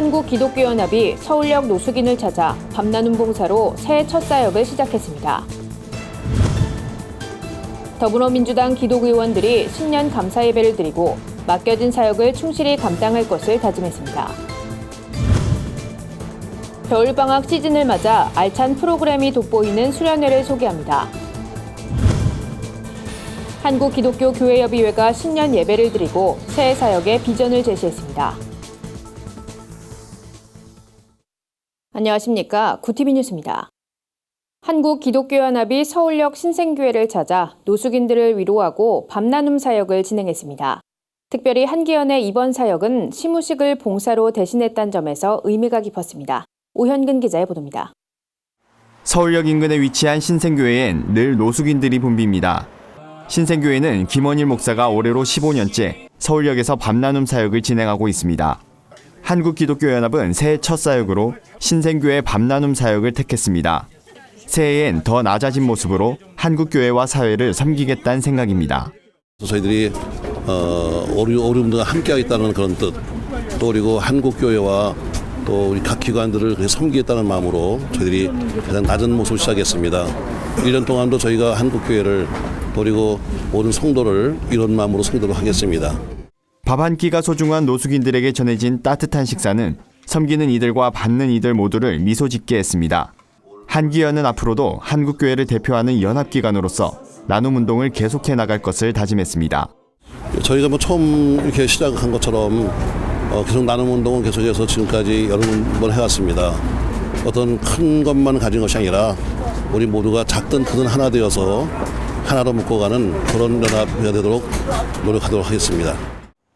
한국기독교연합이 서울역 노숙인을 찾아 밤나눔 봉사로 새해 첫 사역을 시작했습니다. 더불어민주당 기독의원들이 신년 감사 예배를 드리고 맡겨진 사역을 충실히 감당할 것을 다짐했습니다. 겨울방학 시즌을 맞아 알찬 프로그램이 돋보이는 수련회를 소개합니다. 한국기독교교회협의회가 신년 예배를 드리고 새해 사역의 비전을 제시했습니다. 안녕하십니까. 구티비 뉴스입니다. 한국기독교연합이 서울역 신생교회를 찾아 노숙인들을 위로하고 밤나눔 사역을 진행했습니다. 특별히 한기연의 이번 사역은 시무식을 봉사로 대신했다는 점에서 의미가 깊었습니다. 오현근 기자의 보도입니다. 서울역 인근에 위치한 신생교회엔 늘 노숙인들이 붐빕니다. 신생교회는 김원일 목사가 올해로 15년째 서울역에서 밤나눔 사역을 진행하고 있습니다. 한국기독교연합은 새해 첫 사역으로 신생교회 밤나눔 사역을 택했습니다. 새해엔 더 낮아진 모습으로 한국교회와 사회를 섬기겠다는 생각입니다. 저희들이 어려움들과 함께하겠다는 그런 뜻, 또 그리고 한국교회와 또 우리 각 기관들을 섬기겠다는 마음으로 저희들이 가장 낮은 모습을 시작했습니다. 1년 동안도 저희가 한국교회를 그리고 모든 성도를 이런 마음으로 섬기도록 하겠습니다. 밥 한 끼가 소중한 노숙인들에게 전해진 따뜻한 식사는 섬기는 이들과 받는 이들 모두를 미소 짓게 했습니다. 한기연은 앞으로도 한국교회를 대표하는 연합기관으로서 나눔 운동을 계속해 나갈 것을 다짐했습니다. 저희가 처음 이렇게 시작한 것처럼 계속 나눔 운동은 계속해서 지금까지 여러 번 해왔습니다. 어떤 큰 것만 가진 것이 아니라 우리 모두가 작든 크든 하나 되어서 하나로 묶어가는 그런 연합회가 되도록 노력하도록 하겠습니다.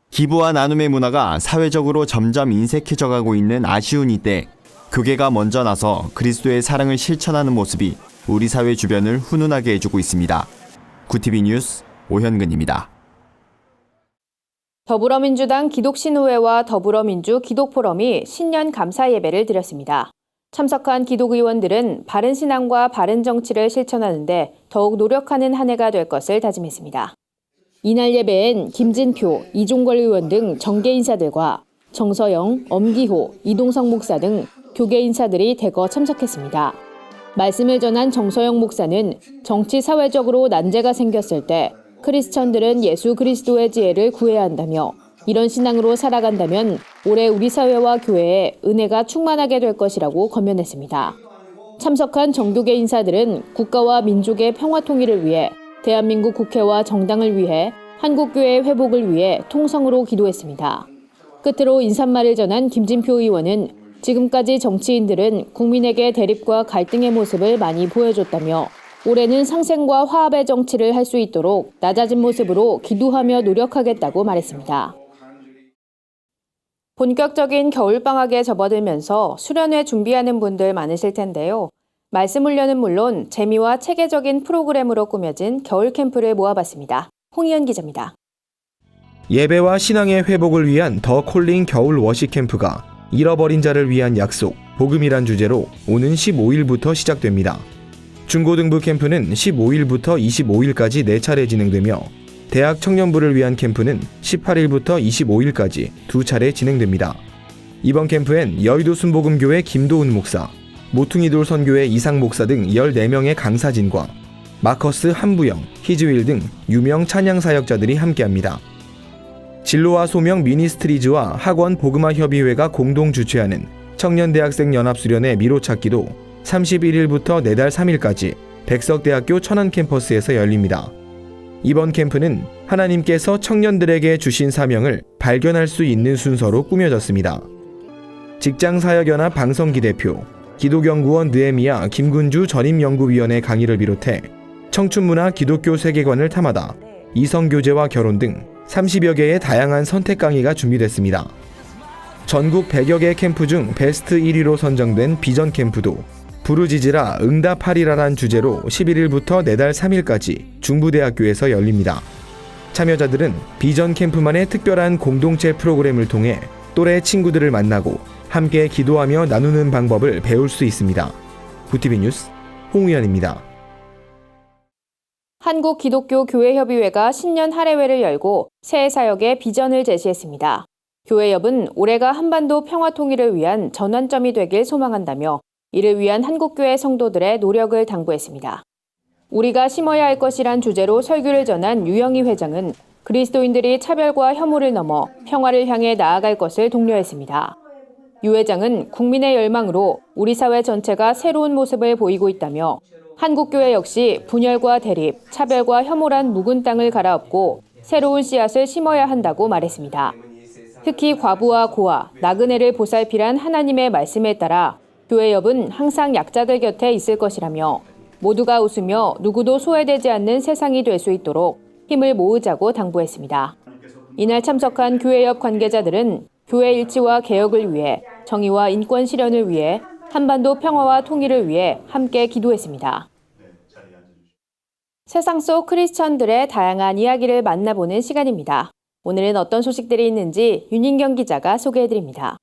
기부와 나눔의 문화가 사회적으로 점점 인색해져가고 있는 아쉬운 이때 교계가 먼저 나서 그리스도의 사랑을 실천하는 모습이 우리 사회 주변을 훈훈하게 해주고 있습니다. 구티비 뉴스 오현근입니다. 더불어민주당 기독신우회와 더불어민주 기독포럼이 신년 감사 예배를 드렸습니다. 참석한 기독의원들은 바른 신앙과 바른 정치를 실천하는 데 더욱 노력하는 한 해가 될 것을 다짐했습니다. 이날 예배엔 김진표, 이종걸 의원 등 정계 인사들과 정서영, 엄기호, 이동성 목사 등 교계 인사들이 대거 참석했습니다. 말씀을 전한 정서영 목사는 정치 사회적으로 난제가 생겼을 때 크리스천들은 예수 그리스도의 지혜를 구해야 한다며 이런 신앙으로 살아간다면 올해 우리 사회와 교회에 은혜가 충만하게 될 것이라고 권면했습니다. 참석한 정교계 인사들은 국가와 민족의 평화 통일을 위해 대한민국 국회와 정당을 위해 한국교회의 회복을 위해 통성으로 기도했습니다. 끝으로 인사말을 전한 김진표 의원은 지금까지 정치인들은 국민에게 대립과 갈등의 모습을 많이 보여줬다며 올해는 상생과 화합의 정치를 할 수 있도록 낮아진 모습으로 기도하며 노력하겠다고 말했습니다. 본격적인 겨울방학에 접어들면서 수련회 준비하는 분들 많으실 텐데요. 말씀 훈련은 물론 재미와 체계적인 프로그램으로 꾸며진 겨울 캠프를 모아봤습니다. 홍희연 기자입니다. 예배와 신앙의 회복을 위한 더 콜링 겨울 워시 캠프가 잃어버린 자를 위한 약속, 복음이란 주제로 오는 15일부터 시작됩니다. 중고등부 캠프는 15일부터 25일까지 4차례 진행되며 대학 청년부를 위한 캠프는 18일부터 25일까지 2차례 진행됩니다. 이번 캠프엔 여의도 순복음교회 김도훈 목사, 모퉁이돌 선교회 이상 목사 등 14명의 강사진과 마커스 한부영, 히즈윌 등 유명 찬양 사역자들이 함께합니다. 진로와 소명 미니스트리즈와 학원 복음화 협의회가 공동 주최하는 청년대학생 연합수련회 미로찾기도 31일부터 내달 3일까지 백석대학교 천안 캠퍼스에서 열립니다. 이번 캠프는 하나님께서 청년들에게 주신 사명을 발견할 수 있는 순서로 꾸며졌습니다. 직장사역연합 방성기 대표, 기독연구원 느헤미야 김군주 전임연구위원의 강의를 비롯해 청춘문화 기독교 세계관을 탐하다, 이성교제와 결혼 등 30여 개의 다양한 선택 강의가 준비됐습니다. 전국 100여 개 캠프 중 베스트 1위로 선정된 비전 캠프도 부르짖으라 응답하리라란 주제로 11일부터 내달 3일까지 중부대학교에서 열립니다. 참여자들은 비전 캠프만의 특별한 공동체 프로그램을 통해 또래 친구들을 만나고 함께 기도하며 나누는 방법을 배울 수 있습니다. 구티비 뉴스 홍우연입니다. 한국기독교교회협의회가 신년 할애회를 열고 새해 사역의 비전을 제시했습니다. 교회협은 올해가 한반도 평화 통일을 위한 전환점이 되길 소망한다며 이를 위한 한국교회 성도들의 노력을 당부했습니다. 우리가 심어야 할 것이란 주제로 설교를 전한 유영희 회장은 그리스도인들이 차별과 혐오를 넘어 평화를 향해 나아갈 것을 독려했습니다. 유 회장은 국민의 열망으로 우리 사회 전체가 새로운 모습을 보이고 있다며 한국교회 역시 분열과 대립, 차별과 혐오란 묵은 땅을 갈아엎고 새로운 씨앗을 심어야 한다고 말했습니다. 특히 과부와 고아, 나그네를 보살피란 하나님의 말씀에 따라 교회협은 항상 약자들 곁에 있을 것이라며 모두가 웃으며 누구도 소외되지 않는 세상이 될 수 있도록 힘을 모으자고 당부했습니다. 이날 참석한 교회협 관계자들은 교회 일치와 개혁을 위해 정의와 인권 실현을 위해 한반도 평화와 통일을 위해 함께 기도했습니다. 세상 속 크리스천들의 다양한 이야기를 만나보는 시간입니다. 오늘은 어떤 소식들이 있는지 윤인경 기자가 소개해드립니다.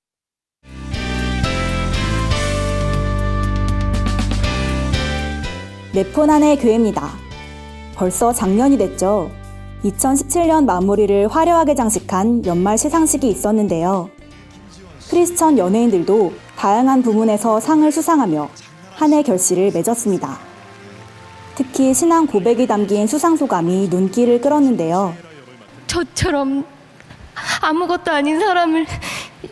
네포난의 교회입니다. 벌써 작년이 됐죠. 2017년 마무리를 화려하게 장식한 연말 시상식이 있었는데요. 크리스천 연예인들도 다양한 부문에서 상을 수상하며 한 해 결실을 맺었습니다. 특히 신앙 고백이 담긴 수상 소감이 눈길을 끌었는데요. 저처럼 아무것도 아닌 사람을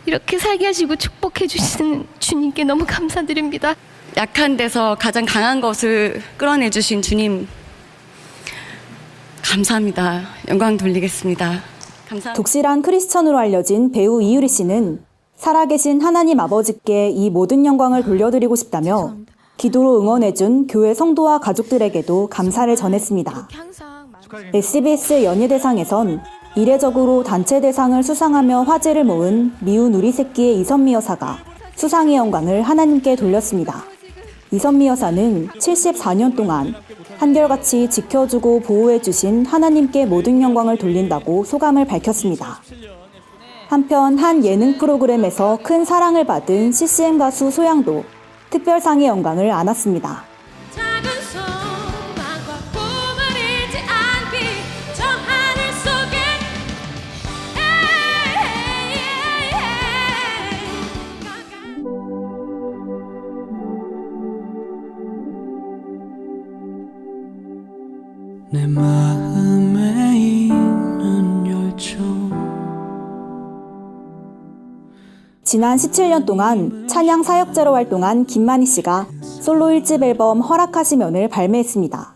이렇게 살게 하시고 축복해 주시는 주님께 너무 감사드립니다. 약한 데서 가장 강한 것을 끌어내 주신 주님 감사합니다. 영광 돌리겠습니다. 감사합니다. 독실한 크리스천으로 알려진 배우 이유리 씨는 살아계신 하나님 아버지께 이 모든 영광을 돌려드리고 싶다며 기도로 응원해준 교회 성도와 가족들에게도 감사를 전했습니다. SBS 연예대상에선 이례적으로 단체 대상을 수상하며 화제를 모은 미운 우리 새끼의 이선미 여사가 수상의 영광을 하나님께 돌렸습니다. 이선미 여사는 74년 동안 한결같이 지켜주고 보호해주신 하나님께 모든 영광을 돌린다고 소감을 밝혔습니다. 한편 한 예능 프로그램에서 큰 사랑을 받은 CCM 가수 소양도 특별상의 영광을 안았습니다. 내 마음에 있는 열정. 지난 17년 동안 찬양 사역자로 활동한 김만희 씨가 솔로 1집 앨범 허락하시면을 발매했습니다.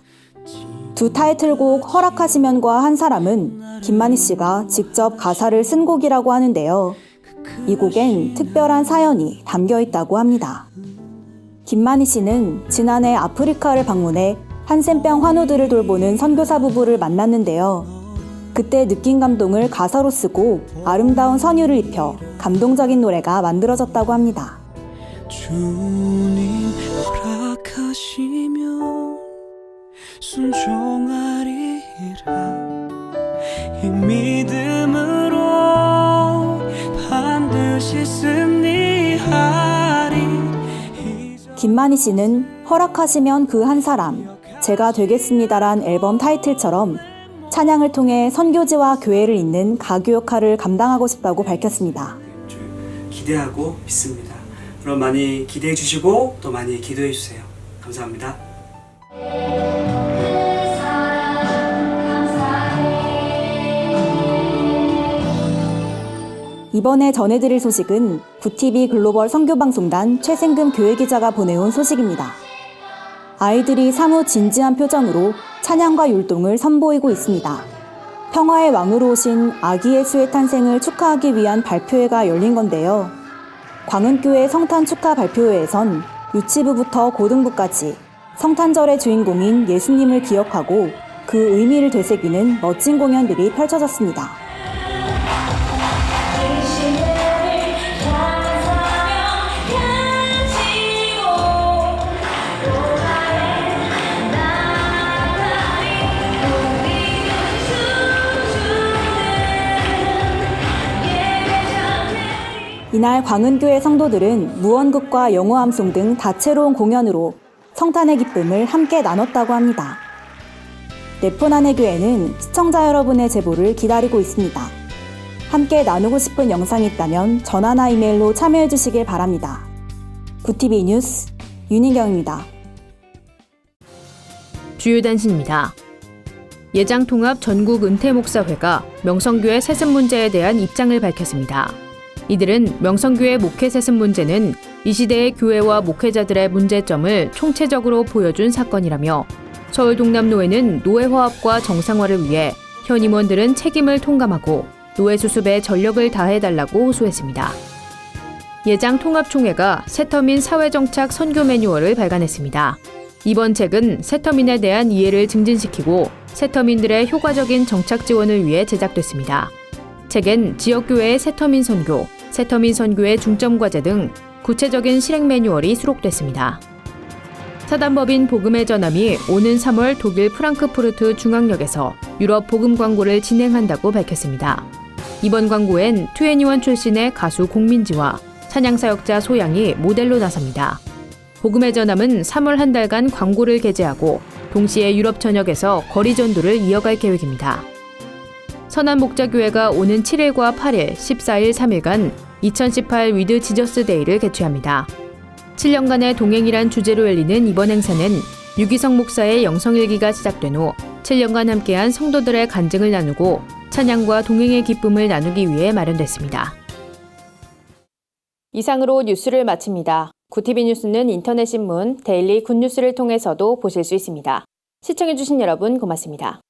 두 타이틀곡 허락하시면과 한 사람은 김만희 씨가 직접 가사를 쓴 곡이라고 하는데요. 이 곡엔 특별한 사연이 담겨 있다고 합니다. 김만희 씨는 지난해 아프리카를 방문해 한센병 환우들을 돌보는 선교사 부부를 만났는데요. 그때 느낀 감동을 가사로 쓰고 아름다운 선율을 입혀 감동적인 노래가 만들어졌다고 합니다. 주님 허락하시면 순종하리라 이 믿음으로 반드시 승리하리. 김만희 씨는 허락하시면 그 한 사람, 제가 되겠습니다란 앨범 타이틀처럼 찬양을 통해 선교지와 교회를 잇는 가교 역할을 감당하고 싶다고 밝혔습니다. 기대하고 있습니다. 그럼 많이 기대해 주시고 또 많이 기도해 주세요. 감사합니다. 이번에 전해드릴 소식은 구TV 글로벌 선교방송단 최생금 교회기자가 보내온 소식입니다. 아이들이 사뭇 진지한 표정으로 찬양과 율동을 선보이고 있습니다. 평화의 왕으로 오신 아기 예수의 탄생을 축하하기 위한 발표회가 열린 건데요. 광은교회 성탄 축하 발표회에선 유치부부터 고등부까지 성탄절의 주인공인 예수님을 기억하고 그 의미를 되새기는 멋진 공연들이 펼쳐졌습니다. 이날 광은교회 성도들은 무언극과 영어함송 등 다채로운 공연으로 성탄의 기쁨을 함께 나눴다고 합니다. 네포난의 교회는 시청자 여러분의 제보를 기다리고 있습니다. 함께 나누고 싶은 영상이 있다면 전화나 이메일로 참여해 주시길 바랍니다. 구TV 뉴스 윤희경입니다. 주요 단신입니다. 예장통합 전국은퇴목사회가 명성교회 세습 문제에 대한 입장을 밝혔습니다. 이들은 명성교회 목회 세습 문제는 이 시대의 교회와 목회자들의 문제점을 총체적으로 보여준 사건이라며 서울 동남노회는 노회 화합과 정상화를 위해 현 임원들은 책임을 통감하고 노회 수습에 전력을 다해달라고 호소했습니다. 예장통합총회가 새터민 사회정착 선교 매뉴얼을 발간했습니다. 이번 책은 새터민에 대한 이해를 증진시키고 새터민들의 효과적인 정착 지원을 위해 제작됐습니다. 책엔 지역교회의 새터민 선교, 새터민 선교의 중점과제 등 구체적인 실행 매뉴얼이 수록됐습니다. 사단법인 복음의 전함이 오는 3월 독일 프랑크푸르트 중앙역에서 유럽 복음 광고를 진행한다고 밝혔습니다. 이번 광고엔 2NE1 출신의 가수 공민지와 찬양사역자 소양이 모델로 나섭니다. 복음의 전함은 3월 한 달간 광고를 게재하고 동시에 유럽 전역에서 거리 전도를 이어갈 계획입니다. 선한목자교회가 오는 7일과 8일, 14일 3일간 2018 위드 지저스 데이를 개최합니다. 7년간의 동행이란 주제로 열리는 이번 행사는 유기성 목사의 영성일기가 시작된 후 7년간 함께한 성도들의 간증을 나누고 찬양과 동행의 기쁨을 나누기 위해 마련됐습니다. 이상으로 뉴스를 마칩니다. 구TV 뉴스는 인터넷 신문 데일리 굿뉴스를 통해서도 보실 수 있습니다. 시청해주신 여러분 고맙습니다.